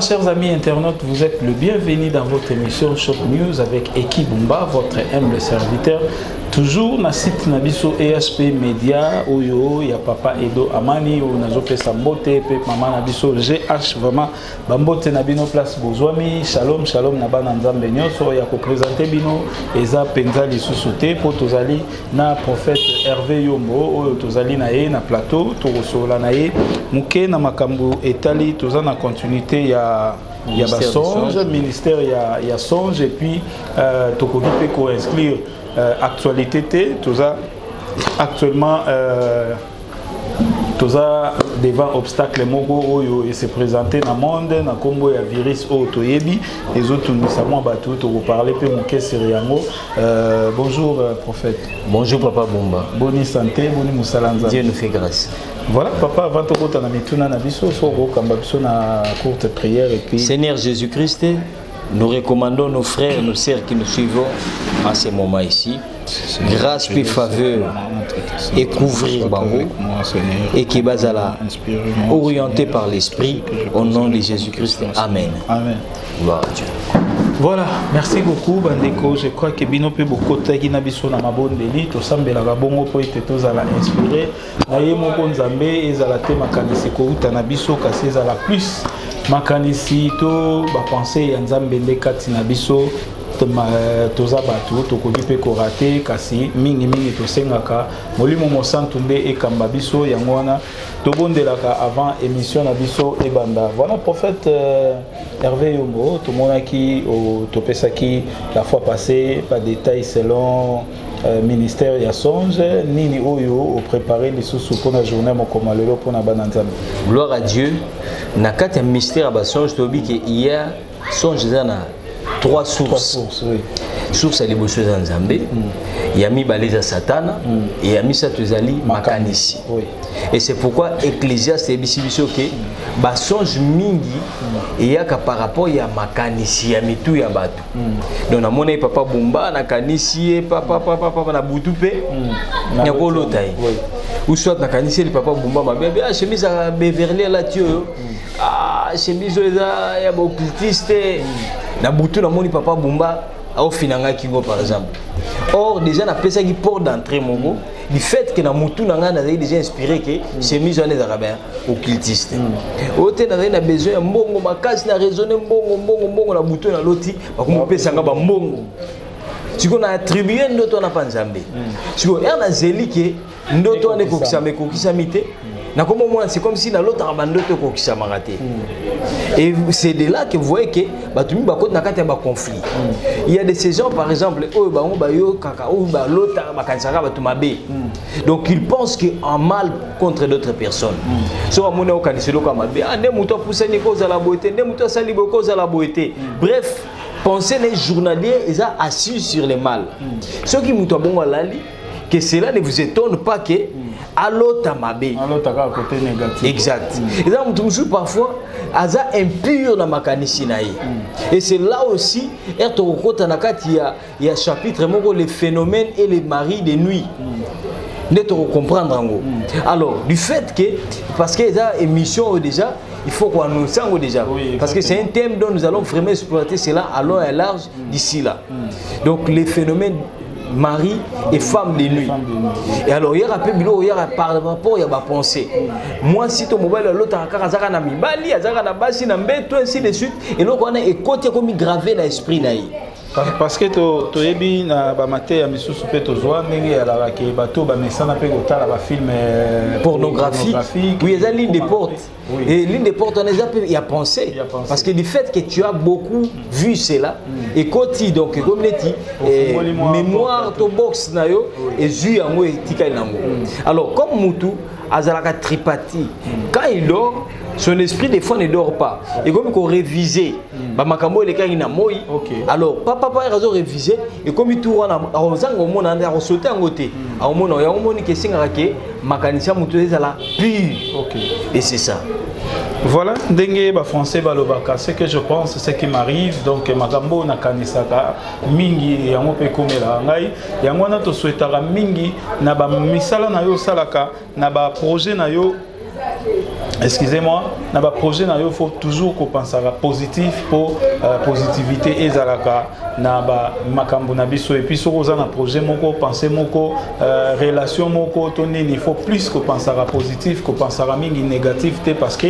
chers amis internautes, vous êtes le bienvenu dans votre émission Shop News avec Eki Bumba, votre humble serviteur. Toujours na site Nabiso EHP Media, Oyo, ya Papa Edo Amani, ou Nazope Sambote, pe Maman Nabiso GH, vraiment, Bambote Nabino Place Bozwami, Shalom, Shalom, Nabana Nzambe Nyonso, ya ko présenter Bino, Eza Penzali Susute, po Tozali, na prophète Hervé Yombo, Oyo Tozali Nae, na plateau, Torosola Nae, Mouke, na Makambu Etali, Toza na continuité, ya Songe, ministère, ya Songe, et puis, Tokokipe ko inscrire actualité toza actuellement toza devant obstacle mogo oyo et se présenter dans monde na kombo ya virus otoyebi les autres nous savons batu to parler pe mon keseriango. Bonjour prophète. Bonjour papa Bumba. Bonne santé, bonne musalanza. Dieu nous fait grâce. Voilà papa, avant de retourner na mituna na biso so ko kamba biso na courte prière et puis Seigneur Jésus-Christ, nous recommandons nos frères et nos sœurs qui nous suivent en ce moment ici. Grâce puis faveur et couvrir Bango et qui base à la orienté par l'Esprit au nom de Jésus-Christ. Amen. Amen. Gloire à Dieu. Voilà, merci beaucoup Bandeko. Je crois que Bino pe beaucoup tagi na biso na mabondeli to sambela ga bongo po ete to za la inspiré. Na ye moko nzambe ezala te makanisi ko uta na biso kasi ezala plus makanisi to ba penser ya nzambe nde kati na biso toza batu tokoki pe ko rater kasi mingi to sengaka molimo mosantu nde ekamba biso yango wana tobondelaka avant émission na biso ebanda. Voilà prophète Hervé Yombo tomonaki topesaki la fois passée pas détail selon ministère ya Songe nini oyo préparer les sous pour la journée mokoma lelo pour na bananzambe. Gloire à Dieu. Na kati ya mystère ba Songe tobi ke hier Songe na trois sources. Oui. Source à l'émotion Nzambe, Yami Baleza Satana et Yami Satuzali Makanisi. Oui. Et c'est pourquoi Ecclésiaste et Bissibiso ke ba songe mingi et yaka par rapport ya Makanisi ya mitu ya batu. Donc na mona papa Bumba na kanisi papa na butupe ya kolotai. Ou soit na kanisi le papa Bumba ma bébé a chemise à Beverly la tio. Ah chemise ya ba occultiste. Na butu na moni papa Bumba au finanga kingo par exemple. Or déjà na pesa qui porte d'entrée mongo du fait que na mutu nanga na déjà inspiré que c'est mis en les arabes occultiste. Ote na besoin ya mbongo makasi na raisonner mbongo na butu na loti ba ko pesa nga ba mbongo. Siko na attribuer ndoto na panzambe. Siko na zelike ndoto na kokisa mite. Na comme moi c'est comme si na l'autre abandoto kokisa marate. Et c'est de là que vous voyez que batumi bakot na kati ya ba conflit. Il y a des saisons par exemple oyo bango ba yo kaka ou ba l'autre bakansaka batumabe. Donc ils pensent que en mal contre d'autres personnes. So amona o kaniselo ka mabe ande muto poussani ko za la beauté, ande muto sali boko za la beauté. Bref, penser les journaliers ils a assis sur le mal. Ceux qui muto bongo lali que cela ne vous étonne pas que alota mabe. Alota ka côté négatif. Exact. Et là on parfois aza impur na makanisi na ye. Et c'est là aussi ertokota na kati ya chapitre moko les phénomènes et les maris de nuit. Ne te comprendre ngo. Alors du fait que parce que ça émission déjà il faut qu'on nous sango déjà parce que c'est un thème dont nous allons vraiment exploiter cela à long et large d'ici là. Donc les phénomènes mari et femme de nuit. Et alors il y a un peu par rapport il y a ma pensée. Moi si ton mobile l'autre akazaka na mibali azaka na basi na mbeto ainsi de suite et donc on a écouté comme gravé dans l'esprit na yi. Parce que to yebi na ba maté ya misusu pe to zwa ndenge ya la ke bato ba mesana pe kotala ba film pornographique. Oui, il y a ligne des portes. Et ligne des portes on a y a pensé parce que du fait que tu as beaucoup vu cela et koti donc comme les ti mémoire to box na yo et zu yango etika nango. Alors comme mutu azalaka tripati quand il dort son esprit des fois ne dort pas et comme qu'on réviser ba makambo le kangi na moi alors papa raison réviser et comme il tourne à ozango mona na sauter en côté a mona ya moni ke singa ke makanisa mutu ezala pur. Et c'est ça. Voilà, ndenge ba français balobaka, ce que je pense, ce qui m'arrive, donc makambo na kanisaka mingi yango pe komela ngai, yango na to souhaitara mingi na ba misala na yo salaka, na ba projet na yo excusez-moi, dans le projet, il faut toujours penser à positif pour positivité et zalaka na ba makambo na biso et puis sur un projet moko penser moko relation moko toni il faut plus que penser à positif que penser à mingi négativité parce que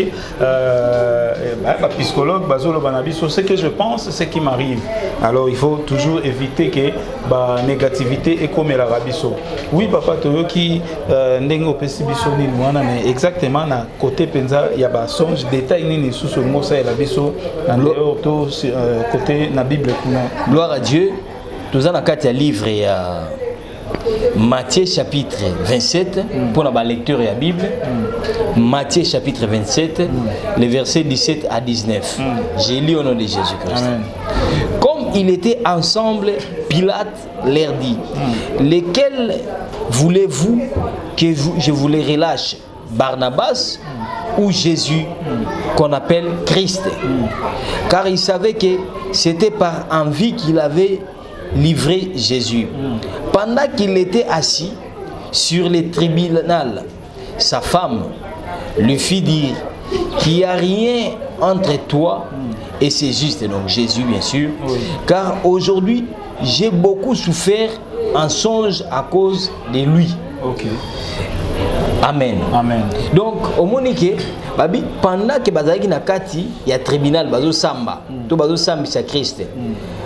psychologue bazolo banabiso ce que je pense c'est qui m'arrive alors il faut toujours éviter que ba négativité et comme la rabiso oui papa toyo qui ndengo pesi biso ni wana mais exactement na côté penza il y a ba songe détail ni sous ce mot ça la biso na l'auto côté na bible kuna. Gloire à Dieu. Nous avons un livre Matthieu chapitre 27 pour la lecture de la Bible. Matthieu chapitre 27, les versets 17 à 19. J'ai lu au nom de Jésus-Christ. Comme ils étaient ensemble, Pilate leur dit lesquels voulez-vous que je vous les relâche, Barnabas ou Jésus qu'on appelle Christ? Car il savait que c'était par envie qu'il avait livré Jésus. Pendant qu'il était assis sur le tribunal, sa femme lui fit dire qu'il n'y a rien entre toi et c'est juste, donc Jésus bien sûr, car aujourd'hui j'ai beaucoup souffert en songe à cause de lui. Amen. Amen. Donc, au Monique, babi pendant que bazaki na kati ya tribunal bazo samba, to bazo sambisa Christ.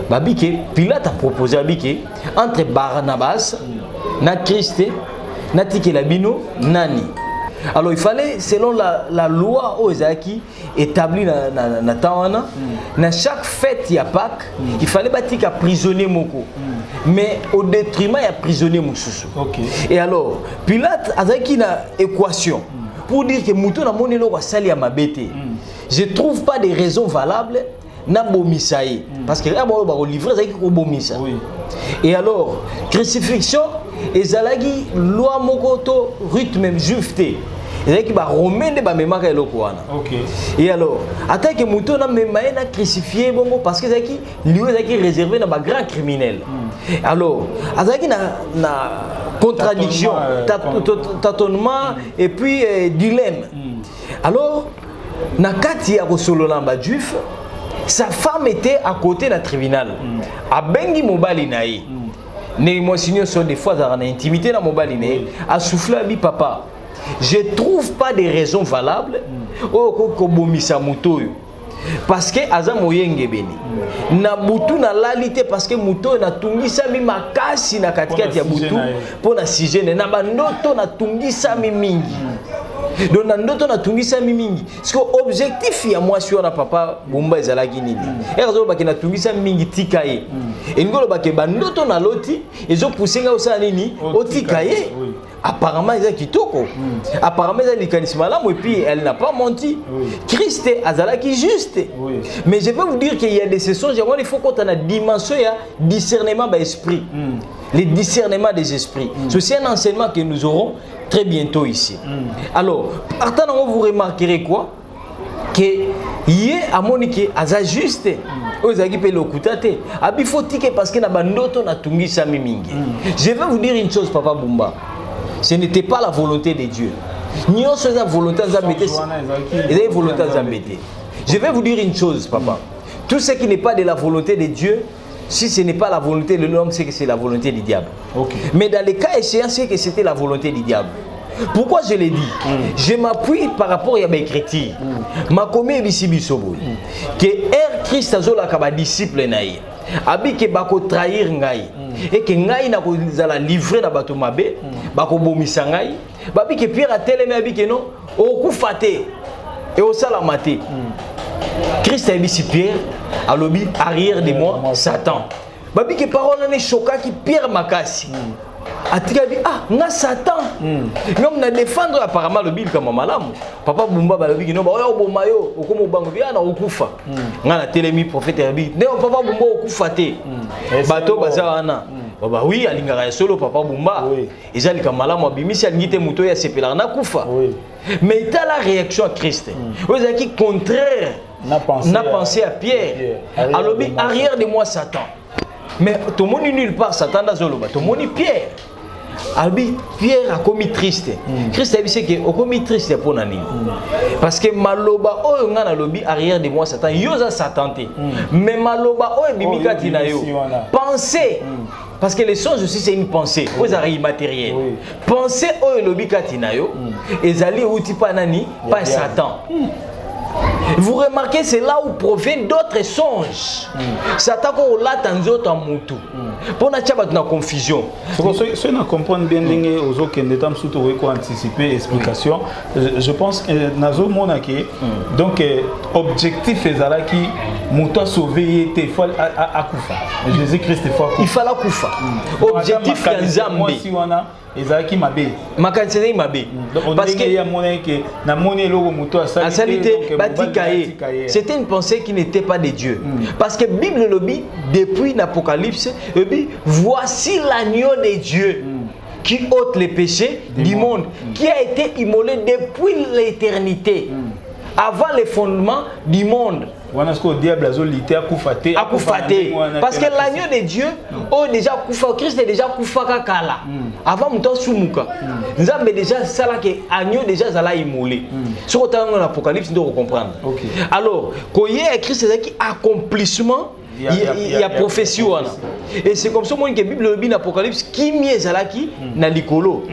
Babi que Pilate a proposé babi que entre Barnabas na Christ na tike la bino nani. Alors il fallait selon la loi aux Zaki établie na tawana na chaque fête ya Pâques, il fallait bâtir prisonnier moko. Mais au détriment il y a prisonnier mususu. Et alors Pilate a zaki na équation pour dire que muto na monelo wa sali ya mabete. Je trouve pas de raisons valables na bomisaï parce que là ba livrer zaki ko bomisa. Et alors crucifixion ezalaki loi moko to rythme juifté. Ezalaki ba romain de ba memaka eloko wana. Et alors attaque que muto na memaye na crucifié bongo parce que ezalaki lieu ezalaki réservé na ba grand criminel. Alors azalaki na contradiction, tâtonnement et puis dilemme. Alors na kati ya kosolo lamba juif, sa femme était à côté du tribunal. A bengi mobali naï. Ne monsignor sont des fois dans l'intimité na mobali naï. A soufflé à bi papa. Je trouve pas de raisons valables au kobomisa mutoyo. Parce que aza moyenge beni. Na butu na lalite parce que muto na tungisa mi makasi na katikati ya butu pour na sigene na bandoto na tungisa mi mingi. Donc na ndoto na tungisa mi mingi. Parce que objectif ya moi sur na papa Bumba ezalaki nini. Ezo ba na tungisa mingi tikaye. Et ngolo ba ke bandoto na loti ezo poussinga osala nini otikaye. Apparemment ils ont kitoko. Apparemment ils ont likanisi malamu et puis elle n'a pas menti. Christ azalaki juste. Mais je peux vous dire qu'il y a des sessions, il faut qu'on ait une dimension de discernement d'esprit. Le discernement des esprits. C'est un enseignement que nous aurons très bientôt ici. Alors, partant vous remarquerez quoi? Que hier à Monique aza juste. Aux agipe le kutate. Abi faut tiquer parce que na bandoto na tungi sami mingi. Je vais vous dire une chose papa Bumba. Ce n'était pas la volonté de Dieu. Ni on se la volonté d'embêter. Je vais vous dire une chose, papa. Tout ce qui n'est pas de la volonté de Dieu, si ce n'est pas la volonté de l'homme, c'est que c'est la volonté du diable. Mais dans les cas échéants, c'est que c'était la volonté du diable. Pourquoi je l'ai dit? Je m'appuie par rapport à mes chrétiens. Ma commis bisobo. Que Christ azola kaba disciple naïe. Abi ke bako trahir ngai. Et que ngai na ko zala livrer na bato mabe, bako bomisa ngai. Babi ke Pierre a telemi abi ke non, okufate et au salamate. Christ a dit Pierre, alobi arrière de moi Satan. Babi ke parole ne choka ki Pierre makasi. Atika bi nga Satan. Ngam na défendre apparemment le bil comme malamu. Papa Bumba balobi ki non ba oyo bomayo okomo bango bi na okufa. Nga na telemi prophète bi. Ne papa Bumba okufa te. Bato bazana. Baba oui alingaka solo papa Bumba. Ezali ka malamu abimisi alingite muto ya sepela na kufa. Mais il a la réaction à Christ. Vous avez qui contraire n'a pensé à Pierre. Alors arrière de moi Satan. Mais tout le monde nulle part Satan dans Zoloba. Tout le monde Pierre. Albi Pierre a commis triste. Christ a dit que au commis triste pour nani. Parce que maloba o ngana lobi arrière de moi Satan, yoza Satan te. Mais maloba o bimika tinayo. Pensez. Parce que les songes aussi c'est une pensée, aux arrêts immatériels. Pensez o lobi katinayo et zali outi pa nani, pas Satan. Vous remarquez, c'est là où proviennent d'autres songes. Satan ko lata nzoto a mutu. Pour na tchaba na confusion. Si on comprend bien aux autres qui n'étant surtout anticiper explication, je pense que nazo monake donc objectif est là qui mutu sauver était faut akufa. Jésus Christ il faut akufa. Objectif kanzambe. Ezaki mabe makansene mabe parce que ya moné que na moné logo muto asalite batikaye c'était une pensée qui n'était pas de Dieu parce que Bible lobi depuis l'Apocalypse voici l'agneau de Dieu qui ôte les péchés du monde qui a été immolé depuis l'éternité avant les fondements du monde. Parce que l'agneau de Dieu, déjà Christ est déjà Koufaka Kala. Avant Mouton Soumouka. Nous avons déjà ça là que l'agneau déjà Zala immolé. Ce qu'on a dans l'Apocalypse, nous devons comprendre. Alors, quand il y a Christ, c'est qui accomplissement. Il y a prophétie. Et c'est comme ça que la Bible dit dans l'Apocalypse qui mieux Zalaki na likolo.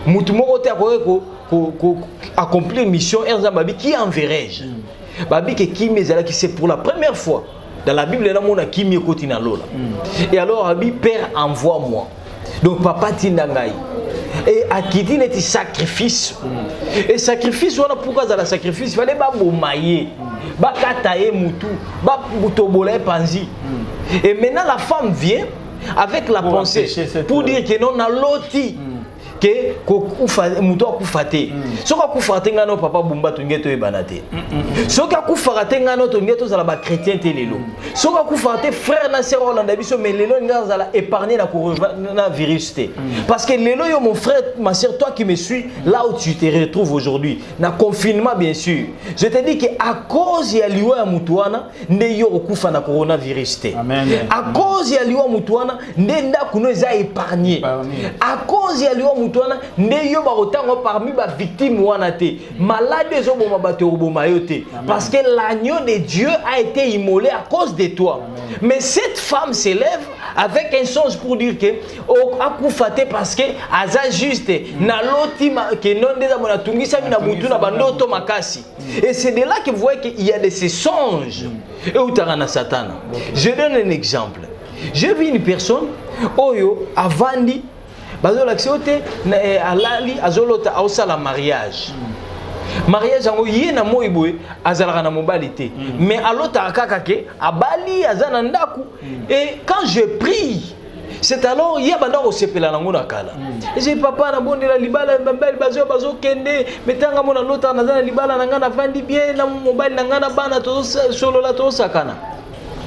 Moutoumoko te accomplir une mission qui enverrai-je. Babi que Kimi Zalaki c'est pour la première fois dans la Bible là on a Kimi Kotina Lola. Et alors Abi Père envoie-moi. Donc papa Tindangai. Et à qui dit les sacrifices. Et sacrifice on a pourquoi dans le sacrifice il fallait ba bomaye, ba kataye mutu, ba butobola panzi. Et maintenant la femme vient avec la pensée pour dire que non na loti. Que muto akufate soka kufate ngano papa bumba tungeto ebanate soka kufate ngano tungeto zala ba chrétien te lelo soka kufate frère na sœur Hollande biso mais lelo ngazala épargner na virus te parce que lelo yo mon frère ma sœur toi qui me suis là où tu te retrouves aujourd'hui na confinement bien sûr je te dis que à cause ya liwa ya mutuana nde yo okufa na coronavirus te à cause ya liwa mutuana nde ndakuno eza épargné à cause ya liwa ne yo barotango parmi ba victimes wanate malade ezoboma bato oboma yote parce que l'agneau de Dieu a été immolé à cause de toi. Mais cette femme s'élève avec un songe pour dire que akufate parce que aza juste na loti que non déjà mona tungisa na mutu na bandoto makasi. Et c'est de là que vous voyez qu'il y a de ces songes et utarana Satan. Je donne un exemple. J'ai vu une personne oyo avandi bazo l'accepter alali azolota ausala mariage. Mariage en yé na moiboué azalaka na mobalité. Mais alota akaka ke abali azana ndaku. Et quand je prie, c'est alors il y a banda ko sepela nango na kala. Et j'ai papa na bondela libala mbali bazo kende metanga mona lota na zana libala na ngana vandi bien na mobile na ngana bana to solo la to sakana.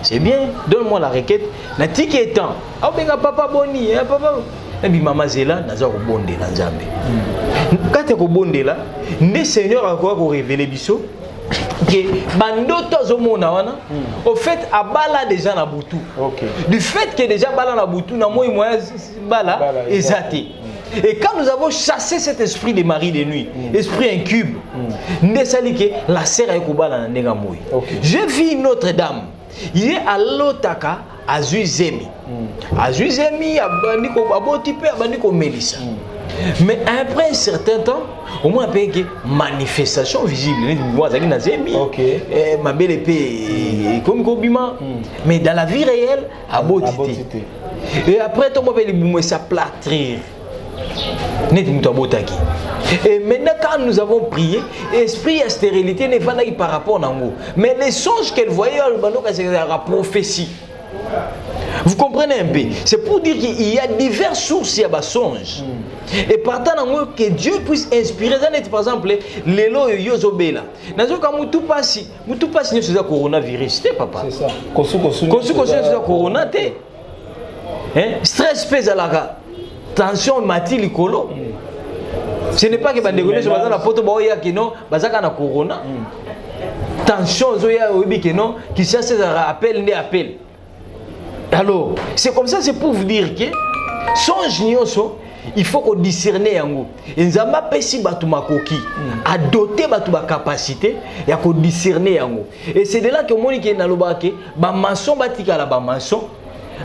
C'est bien, donne-moi la requête. Na tiketan. Ah benga papa boni, papa. Nabi mama zela naza ko bondela nzambe. Kate ko bondela, ne Seigneur a ko révéler biso que bandoto zomona wana au fait abala déjà na butu. Du fait que déjà bala na butu na moi moya bala ezati. Et quand nous avons chassé cet esprit de mari de nuit, esprit incube, ne sali que la sœur a ko bala na ndenga moi. J'ai vu une autre dame. Il est à l'otaka Azuzemi. Azuzemi abandiko abotipe abandiko Melissa. Mais après un certain temps, au moins avec manifestation visible, ma belle épée comme Kobima, mais dans la vie réelle, abotité. Et après ton mobile boumé s'aplatrir. Et maintenant quand nous avons prié, esprit et stérilité n'est pas par rapport à nous. Mais les songes qu'elle voyait, c'est la prophétie. Vous comprenez un peu? C'est pour dire qu'il y a diverses sources à bas songes. Et partant que Dieu puisse inspirer. Par exemple, l'élo yozobela. Nazo ka mutu pasi ne c'est coronavirus, papa. C'est ça. Kosu c'est corona té. Hein? Stress pèse à la tension mati likolo. Ce n'est pas que bandegone sur la poto boya que non, bazaka na corona. Tension zoya obi que non, qui cherche à appel ne appel. Alors, c'est comme ça, c'est pour vous dire que songe nyoso il faut qu'on discerner yango. Nzamba pesi batu makoki, a doter batu ba capacité ya ko discerner yango. Et c'est de là que moni ke na lobake ba maçon batika la ba maçon,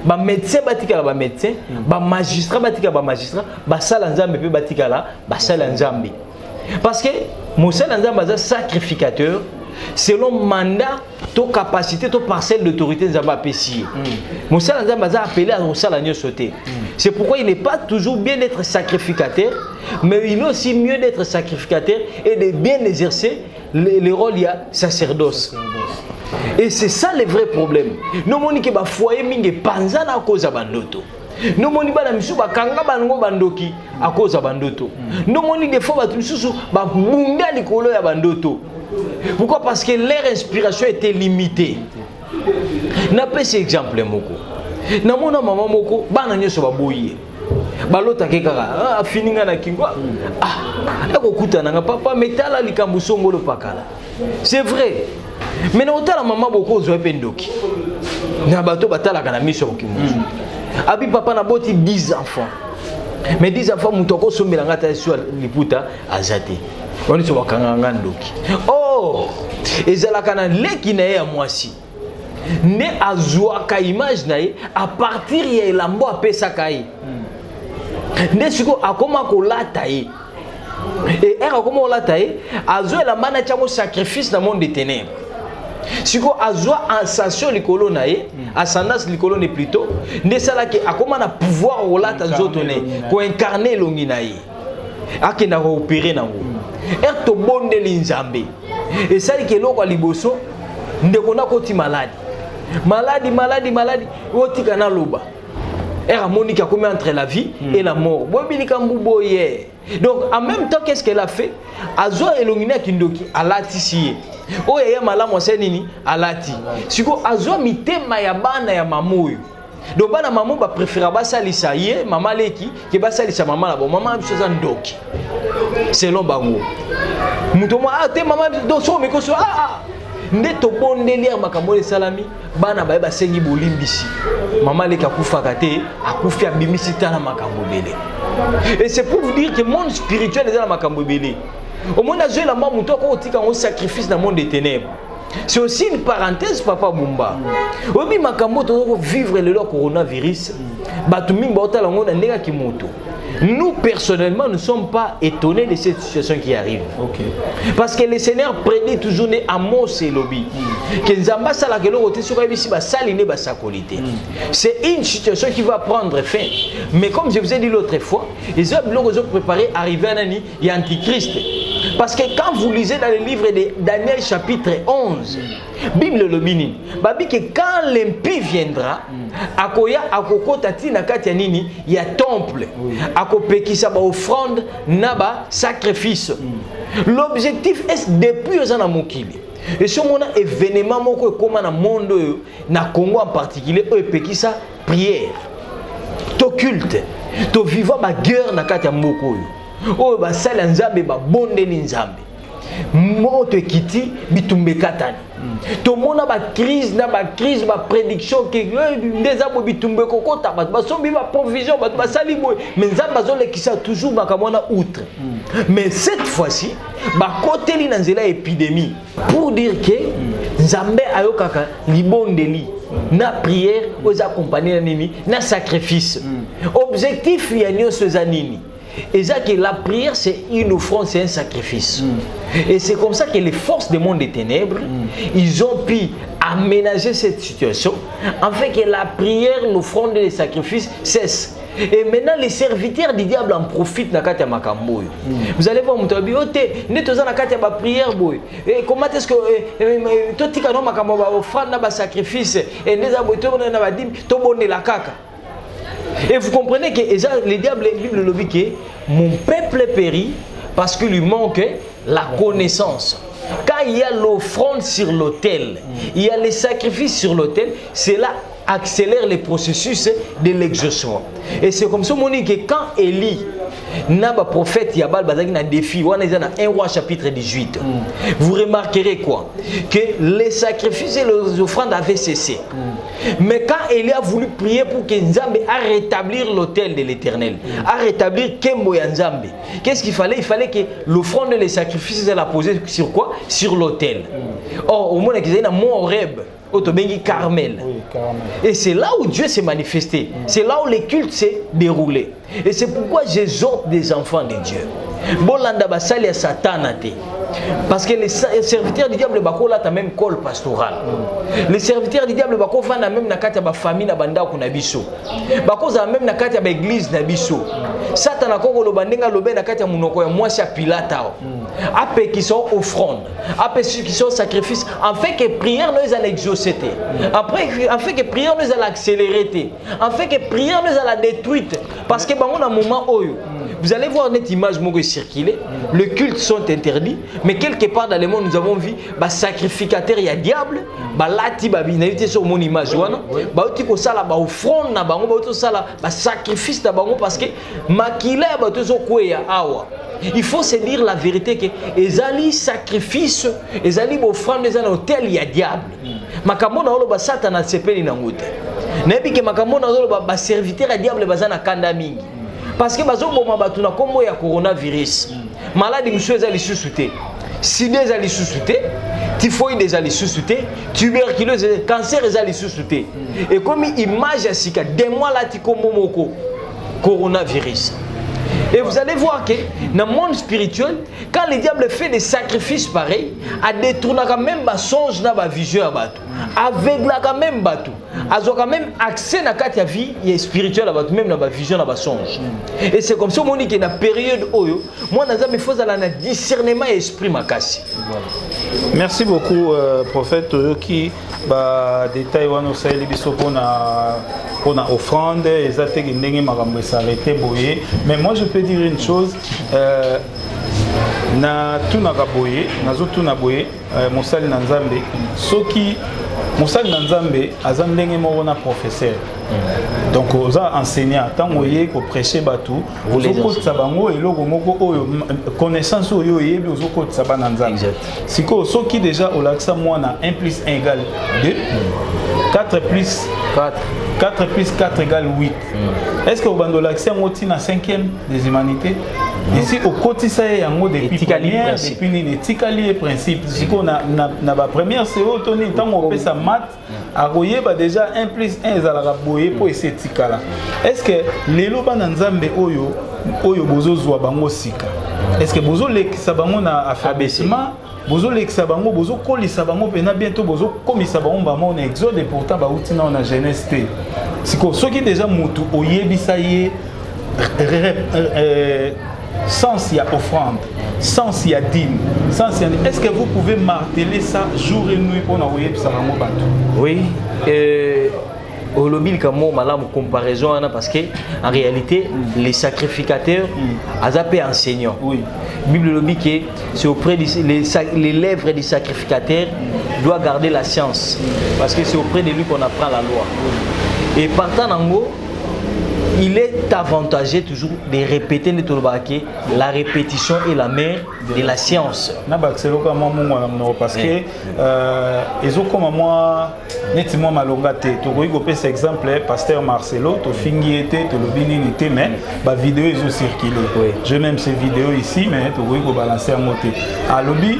ba médecin batika la ba médecin, ba magistrat batika ba magistrat, ba sala nzambe pe batika la ba sala nzambe. Parce que mon sala nzambe est sacrificateur selon mandat, ton capacité, ton parcelle d'autorité nzamba apesi. Mon sala nzambe est appelé à sala nyo sauter. C'est pourquoi il n'est pas toujours bien d'être sacrificateur, mais il est aussi mieux d'être sacrificateur et de bien exercer le rôle il y a sacerdoce. Et c'est ça le vrai problème. Nous moni ke ba foyer mingi panza na cause bandoto. Nous moni ba na misu ba kanga bango bandoki à cause bandoto. Nous moni des fois ba misusu ba bunda likolo ya bandoto. Pourquoi? Parce que leur inspiration était limitée. Na pas cet exemple moko. Na mona maman moko bana nyoso ba boye. Balota ke kaka fininga na kingwa. Ekokuta na papa metala likambo songolo pakala. C'est vrai. Mais non la maman beaucoup zo pendoki. Na bato batala kana miso kimuzu. Abi papa na boti 10 enfants. Mais 10 enfants mutoko sombela ngata sur liputa azate. On est sur wakanga ndoki. Oh, ezalaka na leki na ya mwasi. Ne azwa ka image na ye à partir ya elambo apesa kai. Ne siko akoma ko lata ye. Et era akoma ko lata ye, azwa la mana chango sacrifice dans le monde des ténèbres. Siko azwa ascension likolo na ye, ascendance likolo ne plutôt, ne sala ke akoma na pouvoir ko lata nzoto ne, ko incarner longi na ye. Akenda ko opérer nango. Er to bonde linzambe. Et ça que loko liboso ndeko na koti malade. Maladie, otika na loba. Er Monica comme entre la vie et la mort. Bobilika mbuboye. Donc en même temps qu'est-ce qu'elle a fait? Azo elongina kindoki alati siye. Oya ya malamu senini alati. Siko azo mitema ya bana ya mamoyo. Donc bana maman ba préférer ba salisa ye mama leki ke ba salisa mama la bon mama biso za ndoki. Selon bango. Mutomo te mama do so me ko so nde to bondeli ya makambo salami bana ba ba sengi bolimbisi. Mama leki akufa kate akufi abimisi tala makambo bele. Et c'est pour vous dire que le monde spirituel est dans la makambo bele. Au monde a joué la mort muto ko tika on sacrifice dans le monde des ténèbres. C'est aussi une parenthèse, Papa Mumba. Obi makambo to vivre le coronavirus. Batumi mbota la ngonda ndeka kimoto. Nous personnellement ne sommes pas étonnés de cette situation qui arrive. Okay. Parce que le Seigneur prédit toujours ne Amos et lobby. Que nzamba sala ke lokote soka bisi ba saline ba sakolité. C'est une situation qui va prendre fin. Mais comme je vous ai dit l'autre fois, les hommes ont préparé arriver à Nani et Antichrist. Parce que quand vous lisez dans le livre de Daniel chapitre 11, Bible le bini, babi que quand l'impie viendra, akoya akokota tina kati ya nini ya temple, akopekisa ba offrande na ba sacrifice. L'objectif est depuis aux ana mokili. Et ce moment événement moko comme na monde na Congo en particulier o pekisa prière. To culte, to vivant ba guerre na kati ya moko. Oh ba sala nzambe ba bondeli nzambe moto ekiti bitumbe katani to mona ba crise ba prédiction que ndeza bo bitumbe kokota ba sombi ba provision ba sali boy mais nzambe azolekisa toujours makamona outre. Mais cette fois-ci ba koteli na nzela épidémie pour dire que nzambe ayokaka libondeli na prière aux accompagner na nini na sacrifice. Objectif ya nyonso za nini? Et ça que la prière c'est une offrande, c'est un sacrifice. Et c'est comme ça que les forces du monde des ténèbres, ils ont pu aménager cette situation afin que la prière, l'offrande et le sacrifice cessent. Et maintenant les serviteurs du diable en profitent na kati ya makambo. Vous allez voir muto biote, ne toza na kati ya ba prière boy. Et comment est-ce que to tika no makambo ba offrande na ba sacrifice et neza boy to na ba dim to bonne la kaka. Et vous comprenez que le diable, la Bible le dit que mon peuple périt parce qu'il lui manque la connaissance. Quand il y a l'offrande sur l'autel, il y a les sacrifices sur l'autel, cela accélère le processus de l'exaucement. Et c'est comme ça que quand Élie, Naba prophète Yabal Bazaki na défi, on est dans 1 roi chapitre 18. Vous remarquerez quoi? Que les sacrifices et les offrandes avaient cessé. Mais quand Élie a voulu prier pour que Nzambe a rétablir l'autel de l'Éternel, a rétablir Kembo ya Nzambe, qu'est-ce qu'il fallait? Il fallait que l'offrande et les sacrifices elle a posé sur quoi? Sur l'autel. Or, au moment où ils étaient dans Mont Horeb, Carmel. Oui, Carmel. Et c'est là où Dieu s'est manifesté. C'est là où les cultes s'est déroulé. Et c'est pourquoi j'exhorte des enfants de Dieu. Bolanda basali ya Satan. Parce que les serviteurs du diable bako là même col pastoral. Les serviteurs du diable bako fana même na kati ya ba famille na banda ko na biso. Bako za même na kati ya ba église na biso. Satan akoko lo bandenga lobe na kati ya munoko ya mwasi ya Pilate. Après qui sont offrandes, après ceux qui sont sacrifices, en fait que prière nous allons exaucer. Après en fait que prière nous allons accélérer. En fait que prière nous allons détruire parce que bango na moment oyo vous allez voir cette image qui circuler, les cultes sont interdits, mais quelque part dans le monde nous avons vu bah sacrificateur il y a diable, bah lati bah binalité sur mon image wana, bah oti ko sala bah offrande na bango bah oti sala bah sacrifice na bango parce que makila bah tozo kweya awa. Il faut se dire la vérité que ezali sacrifice, ezali offrande ezali hôtel il y a diable. Makambo na olo ba Satan sepeli na ngote. Nebi ke makambo na olo ba serviteur ya diable bazana kanda mingi. Parce que bazo boma batu na kombo ya coronavirus. Maladie monsieur ezali susute. Sida ezali susute. Typhoïde ezali susute. Tuberculose, cancer ezali susute. Et comme image asika des mois là ti kombo moko coronavirus. Et vous allez voir que dans le monde spirituel, quand le diable fait des sacrifices pareils, à détourner quand même ma songe dans ma vision à bateau, avec la quand même bateau, à quand même accès à la vie spirituelle à bateau, même dans ma vision dans ma songe. Et c'est comme ça mon dit que dans la période où moi il faut un discernement et esprit ma casse. Merci beaucoup prophète qui ba détail wana osali biso pona offrande ezate ndenge makambo s'arrêter boye. Mais moi je peux dire une chose na tunaka boye nazo tuna boye mosali na Nzambe soki mosali na Nzambe aza ndenge moko na professeur. Donc oza enseignant tant oye ko prêcher batu ozokotisa bango eloko moko oyo connaissance oyo yebi ozokotisa bana Nzambe. Siko soki déjà olakisa mwana 1 plus 1 égale 2 4 plus 4 égale 8. Est-ce que au l'accès moti na 5e des humanités? Ici au quotidien il y a un mot depuis première depuis ni tikali principe. Siko na première c'est autoni tant on fait sa maths a royer ba déjà 1 plus 1 ezalaka boye pour essayer tikala. Est-ce que lelo bana Nzambe oyo bozo zwa bango sika? Est-ce que bozo lekisa bango na affaiblissement? Bozo lekisa bango bozo kolisa bango pena bientôt bozo komisa bango ba mon exode et pourtant ba utina on a jeunesse té. Siko soki déjà mutu oyebisa ye sens il y a offrande, sens il y a dîme, sens il y a... Est-ce que vous pouvez marteler ça jour et nuit pour n'envoyer ça dans mon bateau? Oui. Au lobby comme malam comparaison parce que en réalité les sacrificateurs azapé enseignants. Oui. Bible lobby que c'est auprès les lèvres du sacrificateur doit garder la science parce que c'est auprès de lui qu'on apprend la loi. Et partant en gros il est avantageux toujours de répéter la répétition est la mère de la science. Parce que ils ont comme moi nettement malongate. Tu vois cet exemple pasteur Marcelo, tu finis était, tu le bini était mais la vidéo ils ont circulé. Je même ces vidéos ici mais tu vois balancer en moté. À lobby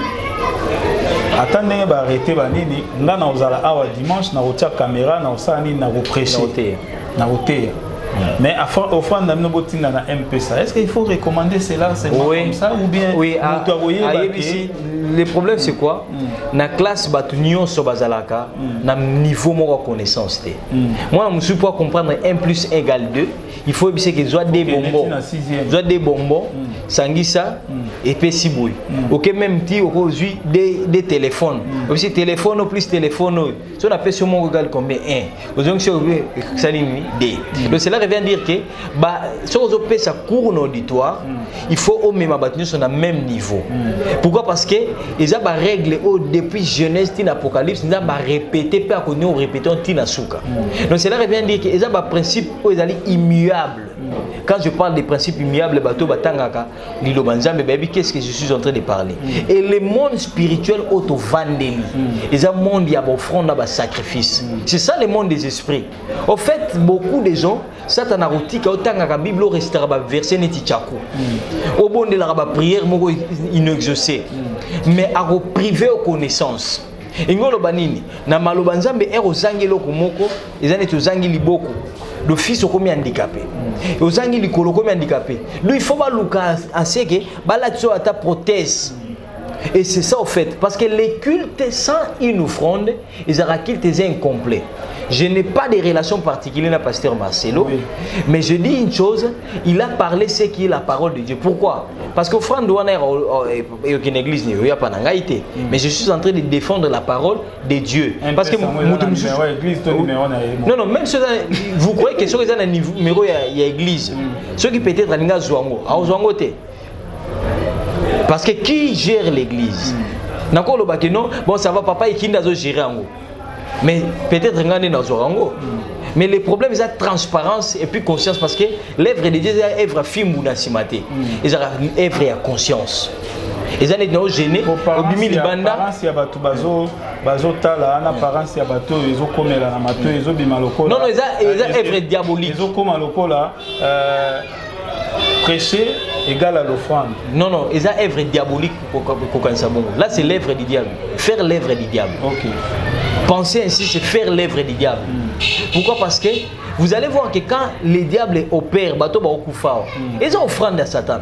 attendez ba arrêter ba nini ngana ozala awa dimanche na otia caméra na osani na reprêcher na hôtel. Mais au fond de notre MPSA, est-ce qu'il faut recommander cela comme ça ou bien oui, le problème c'est quoi? Na classe batunio so bazalaka na niveau de connaissance. Moi je suis pour comprendre 1 plus 1 égale 2. Il faut que soit des bonbons. Soit des bonbons, sangisa et pesiboui. OK même ti aujourd'hui des téléphones. Aussi téléphone plus téléphone. Si on appelle sur mon égal combien 1. Donc ça limite 2. Donc cela revient dire que bah si on appelle ça cours en auditoire, il faut au même abattre sur le même niveau. Pourquoi? Parce que ils ont des règles depuis Genèse tin Apocalypse, ils ont répété pas qu'on répéter tin Suka. Donc cela revient dire que ils ont des principes où ils sont immuables. Quand je parle des principes immuables, bato batangaka, liloba nzambe baby, qu'est-ce que je suis en train de parler? Et le monde spirituel auto vandeli. Et un monde y a offrande à sacrifice. C'est ça le monde des esprits. Au fait, beaucoup de gens Satan a rotika autant que Bible restera verset neti tchakou. Au bon de la prière moko inexaucée. Mais à privé aux connaissances. Ingolo banini na maloba nzambe ero zangelo komoko ezane to zangili boko le fils okomi handicapé ozangi likolo komi handicapé lui il faut ba luka aseke bala tso ata prothèse. Et c'est ça au fait, parce que les cultes sans une offrande, ils ont cultes incomplets. Je n'ai pas de relation particulière avec Pasteur Marcelo, mais je dis une chose, il a parlé ce qui est la parole de Dieu. Pourquoi? Parce qu'offrande doit être une église, il n'y a pas d'angaïté. Mais je suis en train de défendre la parole de Dieu. Parce que non, même ceux vous croyez que ceux qui ont un numéro, il y a église. Ceux qui peut-être à l'Ingazuango, à Ozwangote. Parce que qui gère l'église? N'importe le non, bon ça va papa et qui n'a pas géré en haut. Mais peut-être regarder dans Zorango. Mais le problème c'est la transparence et puis conscience parce que l'œuvre de Dieu c'est l'œuvre film ou nasimate. Ils ont l'œuvre à conscience. Ils ont été gênés au bimi libanda. Apparence ya batu bazo tala en apparence ya batu ils ont comme la mato ils ont bimaloko. Non ils ont œuvre diabolique. Ils ont comme lokola prêcher égal à l'offrande. Non, ils ont œuvre diabolique pour là, c'est l'œuvre du diable. Faire l'œuvre du diable. Ok. Penser ainsi, c'est faire l'œuvre du diable. Pourquoi? Parce que vous allez voir que quand les diables opèrent, ils ont offrande à Satan.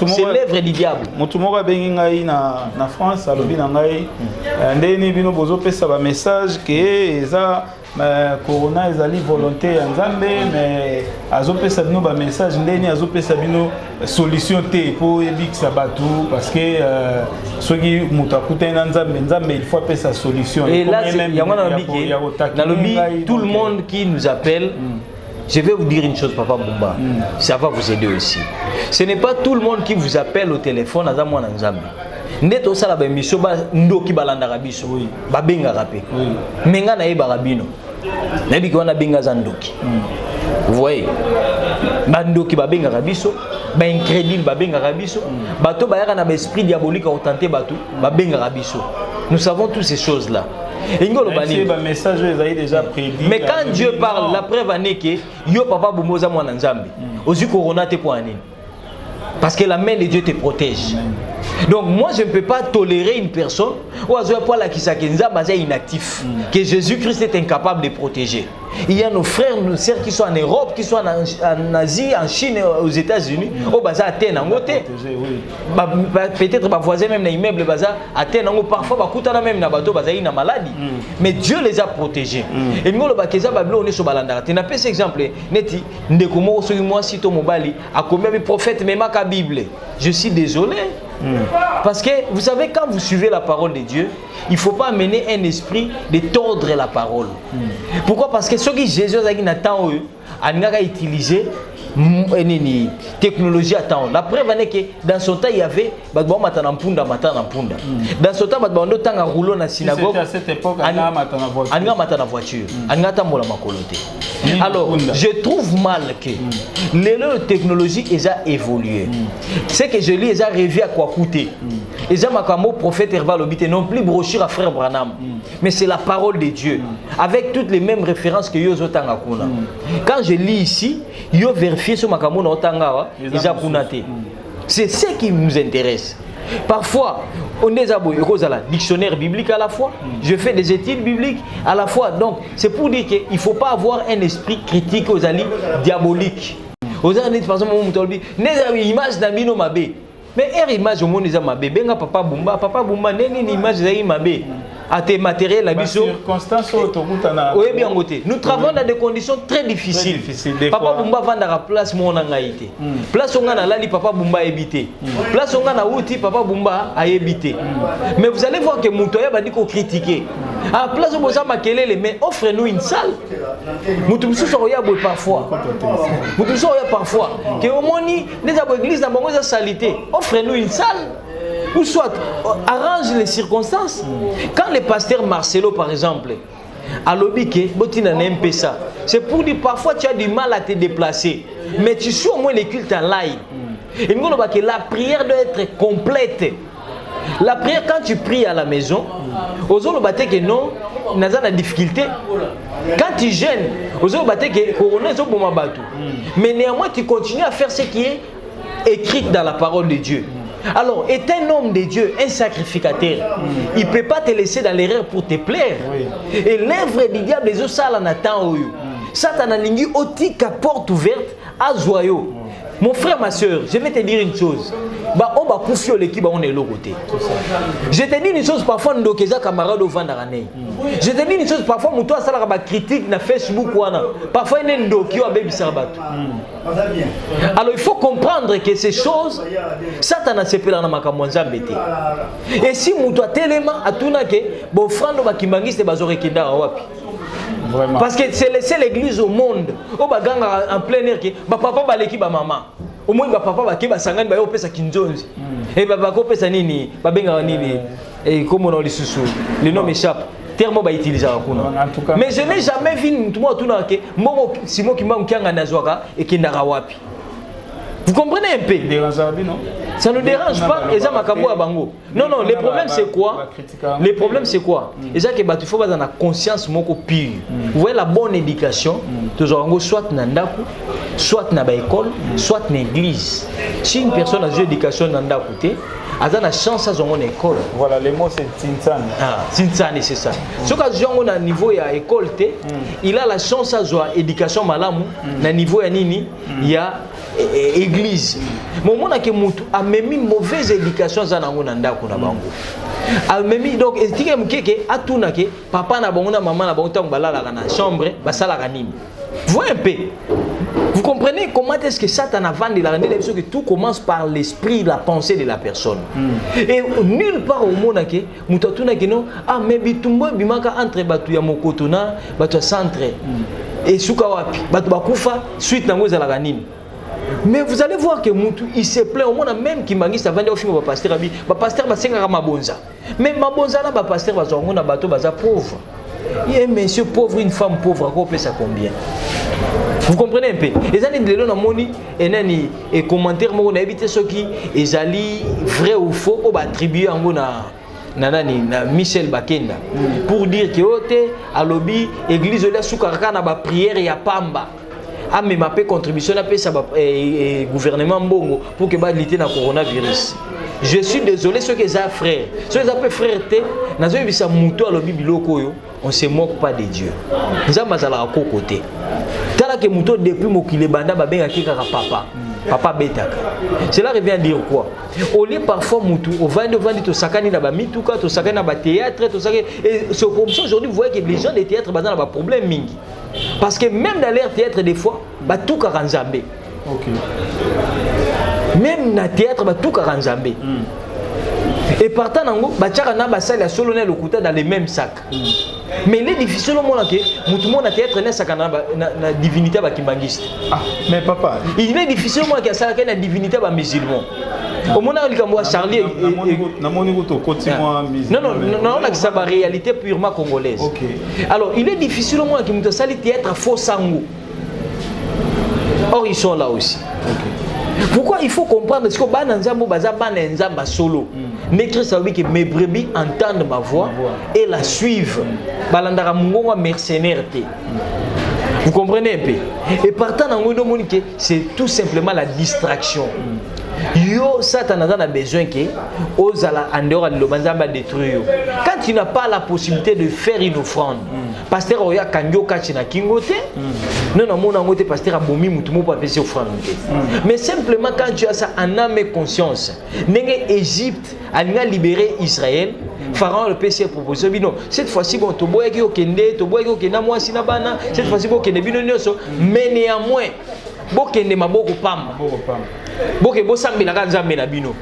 C'est l'œuvre du diable. Mutumora bengi na France alobi na ngai ndeni bino bozo pesa ba message que eza corona ezali volonté ya Nzambe mais azopesa bino ba message ndeni azopesa bino solution te pour ebikisa batu parce que soki mutakuta na Nzambe il faut pesa solution. Et là tout le monde qui nous appelle. Je vais vous dire une chose, Papa Bumba, ça va vous aider aussi. Ce n'est pas tout le monde qui vous appelle au téléphone à Zamouan Nzambe. Neto sala ba mission ba ndoki balanda rabiso ba benga rapé. Menga na yeba rabino. Nabi ko na benga za ndoki. Vous voyez? Ba ndoki ba benga rabiso, ba incrédule ba benga rabiso, bato ba yaka na ba esprit diabolique a tenté bato ba benga rabiso. Nous savons toutes ces choses là. Message déjà prédit. Mais quand Dieu parle, la preuve est que yo papa bumoza mwana nzambe. Ozu corona te pour année. Parce que la main de Dieu te protège. Donc moi je ne peux pas tolérer une personne ou inactif que Jésus-Christ est incapable de protéger. Il y a nos frères, nos sœurs qui sont en Europe, qui sont en Asie, en Chine, aux États-Unis, au bazar à Athènes, en côté. Peut-être ma voisin même dans l'immeuble bazar à Athènes, parfois même na bateau bazar une maladie. Mais Dieu les a protégés. Et nous le bakeza bablo on est sur balanda. Tu n'as pas cet exemple neti ndeko mo so moi sito mobali a combien de prophètes même à Bible. Je suis désolé. Parce que vous savez, quand vous suivez la parole de Dieu, il ne faut pas amener un esprit de tordre la parole. Pourquoi? Parce que ce que Jésus a utilisé technologie à temps. La preuve est que dans son temps, il y avait dans son temps, il y a rouleau dans la synagogue. À cette époque, il y a la voiture. Alors, je trouve mal que les technologies ont évolué. Ce que je lis, ils ont rêvé à quoi coûter. Ils ont prophète Herval Obité, non plus brochure à frère Branham. Mais c'est la parole de Dieu. Avec toutes les mêmes références que Yozo Tangakuna. Quand je lis ici, Yo vérifié sur ma camona Otangawa, ils ont kunaté. C'est ce qui nous intéresse. Parfois, on est à la dictionnaire biblique à la fois. Je fais des études bibliques à la fois. Donc, c'est pour dire qu'il ne faut pas avoir un esprit critique aux alliés diaboliques. Aux alliés, par exemple, on dit, image d'Amino Mabé. Mais image au monde des Mabé. Benga Papa Bumba, n'est image d'Amabé. À tes matériels, la biso. Oui, bien côté. Nous travaillons dans des conditions très difficiles. Papa Bumba vend la place mon angaïté. Place on a là, papa Bumba a habité. Place on a outil, papa Bumba a habité. Mais vous allez voir que Moutoya va dire qu'on critique. À place où vous avez mais offrez-nous une salle. Moutoumsou soya parfois. Moutoumsou soya parfois. Que au moins les églises dans bonne salité. Offrez-nous une salle. Ou soit arrange les circonstances. Quand le pasteur Marcelo, par exemple, alobi ke botina na MPSA. C'est pour dire parfois tu as du mal à te déplacer, mais tu suis au moins les cultes en live. Et nous que la prière doit être complète. La prière, quand tu pries à la maison, aux autres bateaux que non, n'a pas de difficulté. Quand tu gênes, aux autres bateaux que corona est au bon bateau. Mais néanmoins, tu continues à faire ce qui est écrit dans la parole de Dieu. Alors, est un homme de Dieu, un sacrificateur. Il ne peut pas te laisser dans l'erreur pour te plaire. Et l'œuvre du diable, les autres salles en attendent. Satan a lingi otika porte ouverte à joyau. Mon frère, ma soeur, je vais te dire une chose. On va confier l'équipe, on est l'autre côté. Je te dis une chose, parfois, nous sommes camarades au Vandarane. Je te dis une chose, parfois, nous sommes en critique sur Facebook. Parfois, il y a un doki au Baby Sarbato. Alors, il faut comprendre que ces choses, Satan a séparé dans ma camonza bêté. Et si nous sommes tellement à tout que bon frère, nous sommes qui bazore qui da wapi. Parce que c'est laisser l'église au monde. Au baganga en plein air que papa ba l'équipe ba maman. Au moins papa ba ki ba sangani ba yo pesa kinzonzi. Et baba ko pesa nini? Ba benga nini? Et comme on le sous le nom m'échappe. Terme ba utiliser kuna. Mais je n'ai jamais vu tout monde que momo simo ki mba mkianga nazwaka et kindara wapi. Vous comprenez un peu? Ça ne dérange pas. Et ça, bango. Non, non, le problème c'est quoi? Le problème c'est quoi? Et ça, il faut avoir la conscience moko pire. Vous voyez la bonne éducation, soit dans ndaku, soit dans l'école, soit dans l'église. Si une personne a une éducation dans ndaku, elle a la chance à son école. Voilà, le mot c'est Tinsan. Ah, Tinsan, c'est ça. Si on a un niveau de l'école, il a la chance à son éducation malamu, na niveau ya nini, il y a église. Mais on a que mutu a même mauvaise éducation za nango na ndako na bango. A même donc etika mukeke atuna ke papa na bango na maman na bango tango balala na chambre basala kanini. Voyez un peu. Vous comprenez comment est-ce que Satan a vendu la rendez que tout commence par l'esprit, la pensée de la personne. Et nulle part au monde que mutatuna ke non ah mais bitumbo bimaka entre batu ya mokotona batu centre et suka wapi batu bakufa suite nango za la kanini. Mais vous allez voir que Moutou, il se plaît au monde même qui m'a dit ça vient au film pasteur abi pasteur ba senga mabonza. Mais mabonza na ba pasteur ba zongo na bato baza pauvre. Il y a un monsieur pauvre, une femme pauvre, on peut ça combien? Vous comprenez un peu? Les années de l'on a moni et commentaire moi on a évité ce qui est ali vrai ou faux on va attribuer en na Michel Bakenda pour dire que ote à lobby église de la soukaraka na ba prière ya pamba. A même appelé contribution à payer ça gouvernement Mbongo pour que va lutter dans le coronavirus. Je suis désolé ceux qui sont frères. Ceux qui sont frères, on ne se moque pas de Dieu. Nous avons à côté. Tant que Mouto depuis Mokile Banda Babé a kika papa. Papa Betaka. Cela revient à dire quoi? Au lieu parfois Moutou, au vent de Sakani na Bamituka, to Sakani na théâtre, to Sakani. Et c'est comme ça aujourd'hui vous voyez que les gens des théâtres bazan na problème mingi. Parce que même dans leur théâtre des fois, ba tout karanzambe. OK. Même dans le théâtre, ba tout karanzambe. Et partant nango, ba tchaka na ba salle ya solonel lokuta dans les mêmes sacs. Mais il est difficile au monde que tout le monde a théâtre na sakana na divinité ba kimbangiste. Ah, mais papa, il est difficile au monde que ça na divinité ba musulman. Au monde a likambo Charlie na moni ko to continuer musulman. Non, là c'est la réalité purement congolaise. OK. Alors, il est difficile au monde que muto sali théâtre faux sango. Or ils sont là aussi. OK. Pourquoi il faut comprendre parce que Bananzambo baza Bananzamba solo. Mais Christ a dit que mes brebis entendent ma voix et la suivent. Balandara mungonga mercenaire te. Vous comprenez un peu? Et partant dans le monde c'est tout simplement la distraction. Yo Satan a besoin que Ozala Andora le Banzamba détruire. Quand tu n'as pas la possibilité de faire une offrande, pasteur Oya Kanyo Kachina Kingote, non non mon angote pasteur Abomi Mutumo pas faire offrande. Mais simplement quand tu as ça en âme et conscience, n'engé Égypte a libéré Israël. Pharaon le PC proposé non cette fois-ci bon to boye ki okende to boye ki okenda moi sinabana cette fois-ci bon kende bino nyoso mais néanmoins bokende maboko pamba boke bosambela ka nzambe na bino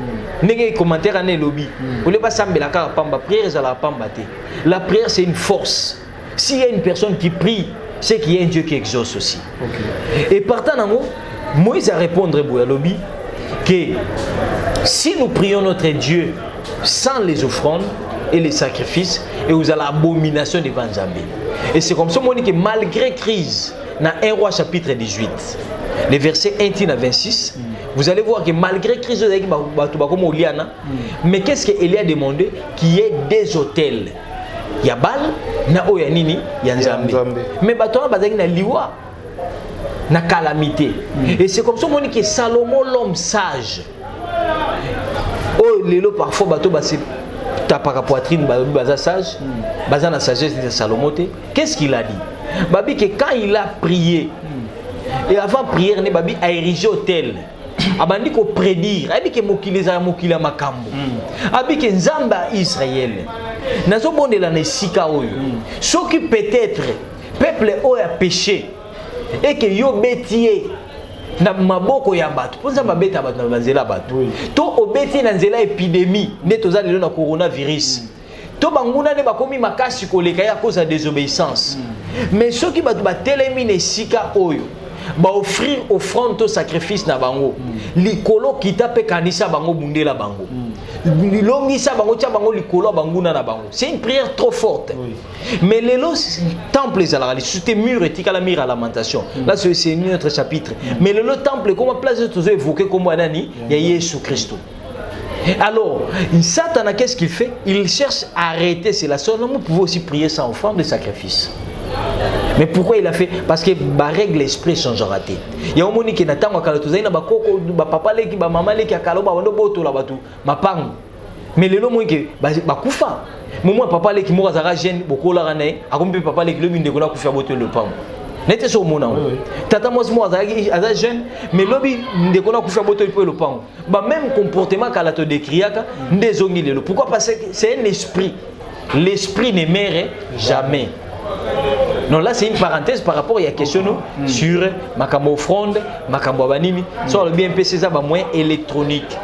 ndenge commentaire na lobby ole ba sambela ka pamba prière za la pamba te la prière c'est une force s'il y a une personne qui prie c'est qu'il y a un Dieu qui exauce aussi. Okay. Et partant en Moïse a répondre à lobby que si nous prions notre Dieu sans les offrandes et les sacrifices et vous avez l'abomination devant Nzambe. Et c'est comme ça que malgré crise, dans 1 Roi chapitre 18, les versets 1 à 26, vous allez voir que malgré crise, mais qu'est-ce qu'Élie a demandé? Qu'il y ait des hôtels. Il y a Bal, il y a Oyanini, il y a Nzambe. Mais il y a liwa, na calamité. Et c'est comme ça que Salomon, l'homme sage, oh, lélo parfois bateau basé tapaka poitrine baza sage, baza na sagesse de Salomon. Qu'est-ce qu'il a dit? Babi que quand il a prié et avant prière ne babi a érigé hôtel. Abandi ko prédire, abi que mokileza mokila makambo. Abi que Nzamba Israël. Nazo bondela na sika oyo. Ce qui peut-être peuple oyo a péché et que yo betier na maboko ya bato ponza mabeta bato na banzela bato to obeti na nzela épidémie ne toza lelo na coronavirus to banguna ne bakomi makasi koleka ya cause de désobéissance mais ceux qui bato batelemi na sika oyo ba offrir offrande to sacrifice na bango likolo kitape kanisa bango bundela bango longisa bango tia bango likolo banguna na bango. C'est une prière trop forte. Mais les temple les alali c'était mur et tika la mire à lamentation. Là c'est notre chapitre. Mais le temple comment place de tous évoquer comme anani il y a Jésus Christ. Alors, Satan qu'est-ce qu'il fait? Il cherche à arrêter cela. Nous pouvons aussi prier sans offrande de sacrifice. Mais pourquoi il a fait? Parce que la règle l'esprit changera. Il y a un moment qui n'attend pas que tu aies un papa qui ba maman qui a calé ba wando boto la batu ma pang. Mais le moment qui ba kufa. Moi papa qui mora zara jeune beaucoup la rané. Akombe papa qui le mine ko na kufa boto le pang. N'était ce moment. Tata moi zara jeune mais lobi ndeko na kufa boto le pang. Ba même comportement qu'ala te décriaka ndezongi lelo. Pourquoi? Parce que c'est un esprit. L'esprit ne meurt jamais. Non, là c'est une parenthèse par rapport à la question sur Makambo offrande, Makambo banini. Sur le BNP, c'est ça, moyen électronique.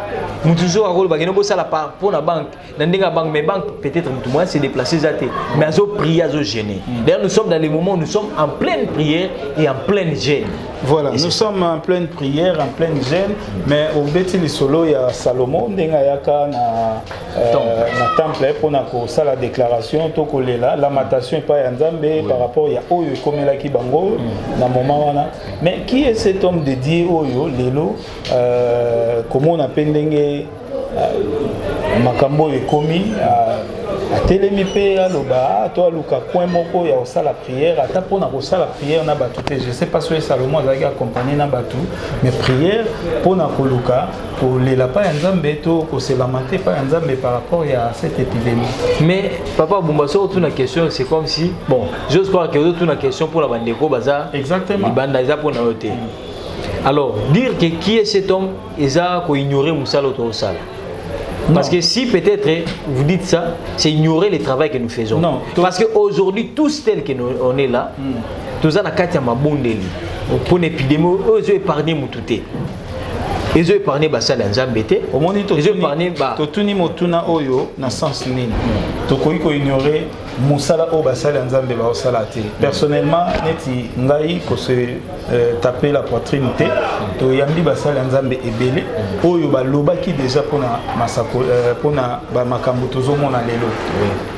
Nous toujours à rôle, ça la part pour la banque. Dans la banque, mais banque peut-être tout moins c'est déplacé zaté. Mais à prier, à gêner. D'ailleurs, nous sommes dans les moments où nous sommes en pleine prière et en pleine gêne. Voilà, nous sommes en pleine prière, en pleine gêne, mais au Beti solo il y a Salomon, Dengayaka na temple pour la déclaration, la lamentation pas Nzambe par rapport à Oyo comme la Kibango, na moment wana. Mais qui est cet homme dédié Oyo, Lelo, comment on appelle Makambo et Komi atelemi pe aloba to aluka coin moko ya osala prière ata pona kosala prière na batu te. Je sais pas si Salomon azaki accompagné na batu mais prière pona koluka pour les lapins ya Nzambe to ko se lamenter pas ya Nzambe par rapport à cette épidémie. Mais papa Bumbaso toute la question c'est comme si bon j'ose croire que toute la question pour la bandeko baza exactement ibanda za pona ote. Alors dire que qui est cet homme eza ko ignorer musala to osala. Parce que si peut-être vous dites ça, c'est ignorer le travail que nous faisons. Non, parce qu'aujourd'hui, tous tels que nous on est là, tous en a quatre mabondeli. Pour l'épidémie, eux ont épargné Moutouté. Ils ont épargné Bassal Nzambete. Au moins, ils ont épargné Totuni Motuna Oyo, dans le sens nini. Tokoi ko ignorer Moussala O Bassal Nzambe ba osalate. Personnellement, neti ngai ko se taper la poitrine te. To yambi Bassal Nzambe ebele. Oyo ba lobaki déjà pona masako pona ba makambo tozo mona lelo.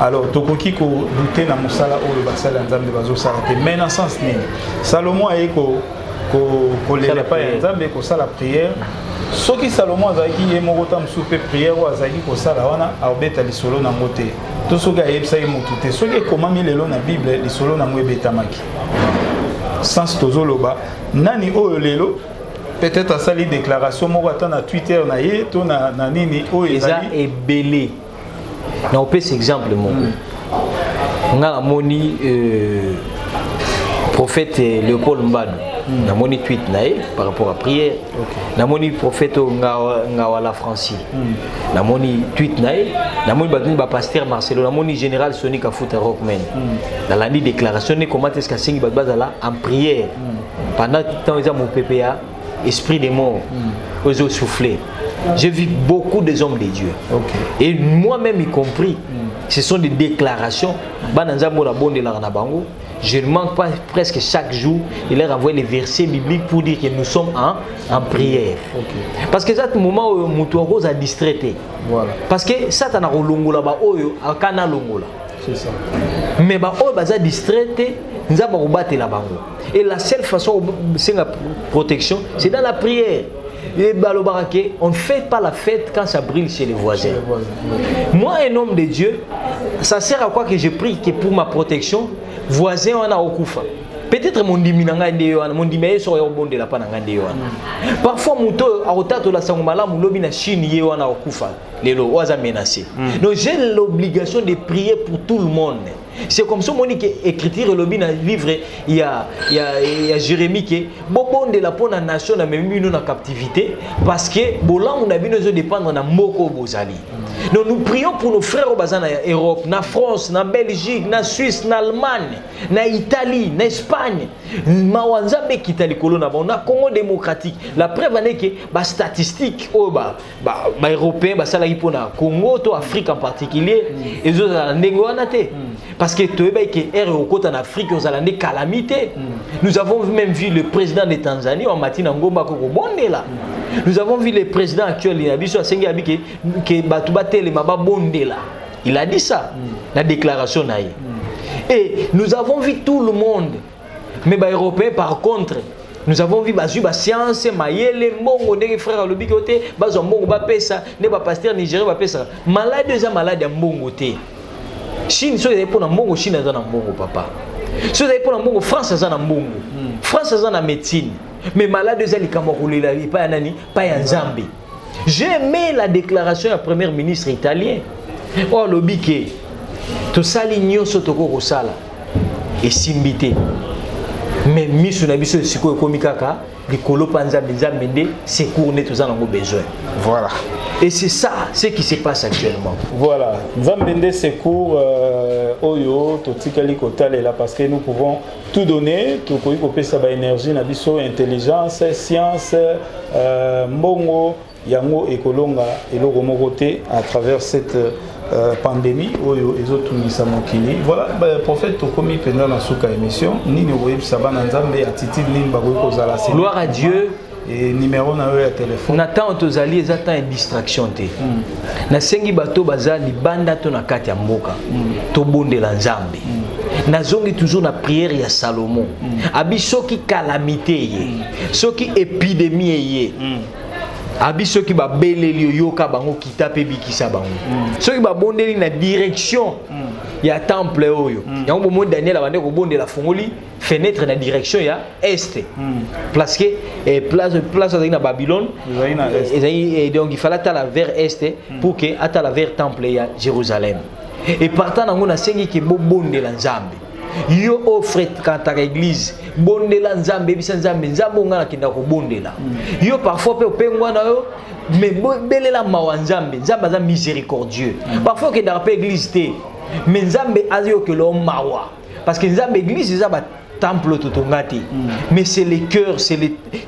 Alors tokoki ko douter na Moussala Oyo Bassal Nzambe ba osalate. Mais dans sens nini. Salomon a ko les pas Nzambe ko sala prière. Ce qui Salomon azaki ye moko tam soupe prière ou azaki ko sala wana abeta lisolo na moté. To so ga yebsa ye mutute. Ce qui comment mi lelo na Bible lisolo na mwebeta maki. Sans tozoloba nani oyo lelo peut-être à sali déclaration moko ata na Twitter na ye to na nini oyo ezali ebelé. Na opé cet exemple mon. Nga moni prophète Léopold Mbano. Na moni tweet nae par rapport à prière. Na moni prophète Ngawala Francis. Na moni tweet nae. Na moni ba pasteur Marcelo. Na moni général Sonic Afuta Rockman. Dans la déclaration comment est-ce que singi bazala en prière. Pendant tout temps ils ont mon PPA esprit des morts. Ils ont soufflé. J'ai vu beaucoup des hommes de Dieu. Et moi-même y compris. Ce sont des déclarations. Bananza Mora Bonde la Ranabango. Je ne manque pas presque chaque jour, il leur envoie les versets bibliques pour dire que nous sommes en prière. Parce que c'est un moment où Moutouaro a distrait. Voilà. Parce que ça, tu as un longola, a kana longola. C'est ça. mais ba oyo baza distraite nzamba kobatela bango. Et la seule façon de protection, c'est dans la prière. On ne fait pas la fête quand ça brille chez les voisins. Moi, un homme de Dieu, ça sert à quoi que je prie que pour ma protection, voisin on a okufa. Peut-être mon diminanga ndeyoana, mon dimaye sur yobonde la pananga ndeyoana. Parfois muto arotato la sangomala mulobi na Chine yewana okufa. Lelo oza menacé. Donc j'ai l'obligation de prier pour tout le monde. C'est comme ça moni que écriture lobi na livre il y a Jérémie qui bobonde la pona nation na même na captivité parce que bolangu na bino zo dépendre na moko bozali. Donc nous prions pour nos frères au bazan en Europe, na France, na Belgique, na Suisse, na Allemagne, na Italie, na Espagne. Mawanzambe kitali kolona na Congo démocratique. La preuve est que ba statistique au ba européen ba sala na Congo to Afrique en particulier et zo za ndengo anate. Parce que tu es que en Afrique, on a des calamités. Nous avons même vu le président de Tanzanie, en Martin Ngomba Koko Bonde là. Nous avons vu le président actuel, il a dit ça, la déclaration. Et nous avons vu tout le monde. Mais les Européens, par contre, nous avons vu la science, les mbongo, les frères, le bigoté, les mbongo, les pasteurs nigériens, malade, les malades, les mbongo. Chine, si vous avez pour la mbongo, Chine est en mbongo, papa. Si vous avez pour la mbongo, France est en mbongo. France est en médecine. Mais malade, vous avez pas en Zambie. J'ai aimé la déclaration du premier ministre italien. Oh, le biquet. Tout ça, l'ignon, sotoko, kosala. Et simbité. Mais misu na biso siko komikaka likolo panza benzamende secours ne tous en ont besoin. Voilà. Et c'est ça ce qui se passe actuellement. Voilà. Nzambende secours oyo totikali kotale là parce que nous pouvons tout donner, tout koyi kopesa ba énergie na biso intelligence, science, mbongo yango ekolonga eloko moko te à travers cette pandémie oyo ezotumisa mokili. Voilà, prophète tokomi pendant la souka émission nini oyebisa bana nzambe atiti nini bakoki kozala. Gloire à Dieu. Et numéro na yo téléphone. Nathan tozali ezata une distraction te. Na sengi bato bazali banda to na kati ya mboka. To bondela nzambe. Nazongi toujours na prière ya Salomon. Abi soki calamité ye. Soki épidémie ye. Abi soki ba beleli yoka bango kitape bikisa bango. Soki ba bondeli na direction ya temple oyo. Yango mo Daniel abande ko bondela fongoli fenêtre na direction ya est. Parce que place dans Babylone et donc il fallait aller vers est pour que aller vers temple ya Jérusalem. Et partant dans na sengi ke bo bondela nzambe. Yo offre quand ta église bondela nzambe bisa nzambe nzambe ngana kinda ko bondela. Yo parfois pe opengwa na yo mais belela mawa nzambe nzambe za miséricordieux. Parfois que dans l'église té mais nzambe ayo que l'homme mawa parce que nzambe église za ba temple totongati mais c'est les cœurs, c'est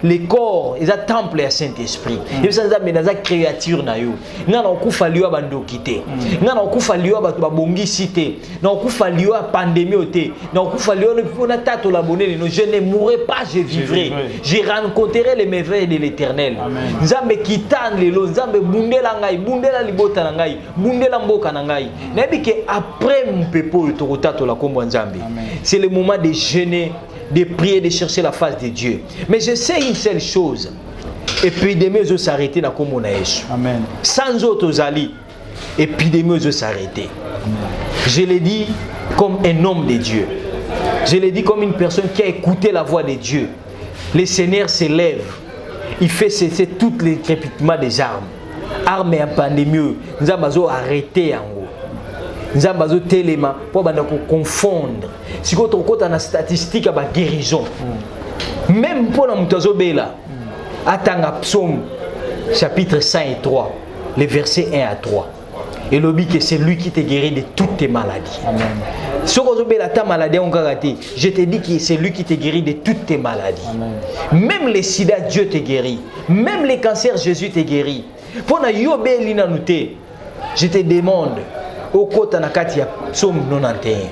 les corps, et ça temple à Saint-Esprit. Et ça nzambe na za créature na yo. Ngana okufa liwa bandoki te. Ngana okufa liwa ba bongisi te. Na okufa liwa pandémie te. Na okufa liwa na tato la bonne no je ne mourrai pas, je vivrai. Je rencontrerai les merveilles de l'Éternel. Nzambe kitane lelo, nzambe bundela ngai, bundela libota na ngai, bundela mboka na ngai. Na bi que après mon pepo to tato la kombo nzambe. C'est le moment de jeûner, de prier, de chercher la face de Dieu. Mais je sais une seule chose. Épidémie va s'arrêter dans comme on a Jésus. Amen. Sans autres alliés, épidémie va s'arrêter. Je l'ai dit comme un homme de Dieu. Je l'ai dit comme une personne qui a écouté la voix de Dieu. Le Seigneur s'élève. Il fait cesser tous les crépitements des armes. Armes et pandémie. Nous avons arrêté en haut. Nous avons téléma pour confondre. Si vous avez une statistique de guérison, même pour la Moutazobela, attends Psaume chapitre 103, les versets 1 à 3. Et le but que c'est lui qui te guérit de toutes tes maladies. Si vous avez ta maladie, je te dis que c'est lui qui te guérit de toutes tes maladies. Amen. Même les sida, Dieu te guérit. Même les cancers, Jésus te guérit. Pour na yobe lina nute, je te demande. Au côté na kati ya psaume 91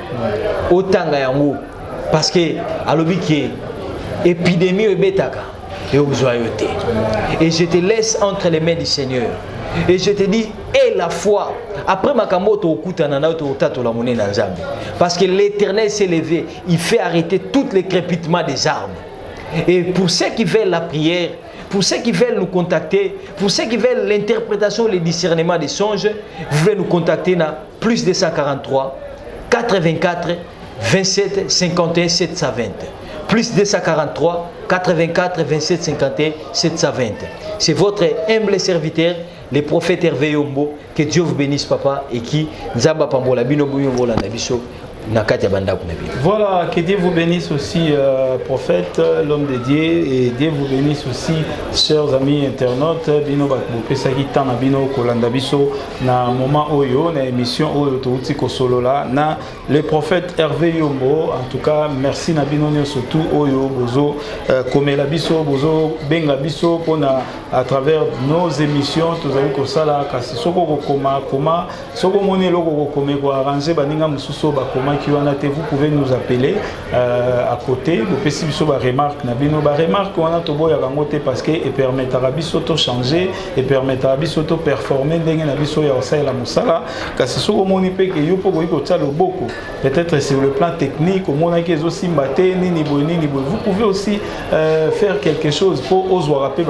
otanga yango parce que alobi que épidémie ebetaka et ozoyote et je te laisse entre les mains du Seigneur Et je te dis, et la foi. Après Makambo, tu as parce que l'Éternel s'est levé, il fait arrêter tous les crépitements des armes. Et pour ceux qui veulent la prière, pour ceux qui veulent nous contacter, pour ceux qui veulent l'interprétation, le discernement des songes, vous pouvez nous contacter dans plus 243 84 27 51 720. Plus 243 84 27 51 720. C'est votre humble serviteur, le prophète Hervé Yombo. Que Dieu vous bénisse, papa, et qui Nzamba Pambola Bino Bouyo la Nabiso. Voilà, que Dieu vous bénisse aussi, prophète, l'homme de Dieu, et Dieu vous bénisse aussi, chers amis internautes. Bino Bakbopesaki Tana Bino Kolanda Biso, na moment Oyo, na émission Oyo Touti Kosolola, na le prophète Hervé Yombo. En tout cas, merci na Bino surtout Oyo, Bozo, Komela Biso, Bozo, Benga Biso, à travers nos émissions, tous avez Kosala, Kasi Soko Koma, Soko Mone Logo Kome, arranger Baninga Mususo Bakoma. Vous pouvez nous appeler à côté. Vous pouvez faire des remarques. Des remarques on a tout parce que permettent à Biso de changer et permettent à Biso de performer. Peut-être sur le plan technique, vous pouvez aussi faire quelque chose pour oser rappeler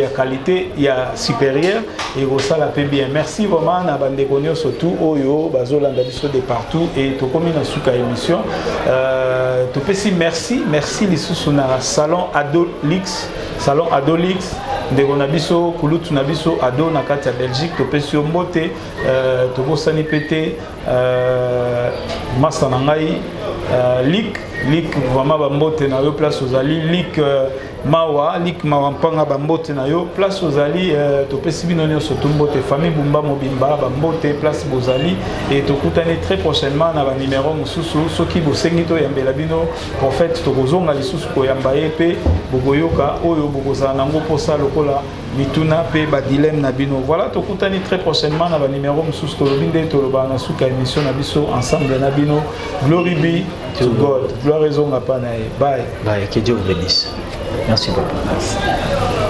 la qualité supérieure et ça la paie bien. Merci vraiment à Bandegonio surtout Oyo Bazolanda Biso de partout et tout comme suka émission to pesi merci les sous na salon Adolix de Gonabiso Kulutu Nabiso Ado na kati ya Belgique to pesi mbote to bosani pété masa na ngai lik vraiment ba mbote na yo place aux ali lik mawa mpanga ba mbote na yo place aux ali to pesi bino nyonso to mbote famille Bumba Mobimba ba mbote place Bozali et to kutane très prochainement na ba numéro mususu soki bosengi to yambela bino prophète to kozonga lisusu ko yamba pe bogoyoka oyo bokozana nango posa lokola mituna pe ba dilemme na bino. Voilà to kutane très prochainement na ba numéro mususu to lobinde to loba na suka émission na biso ensemble na bino. Glory be to God. Gloire raison à Panae. Bye. Bye. Que Dieu vous bénisse. Merci beaucoup.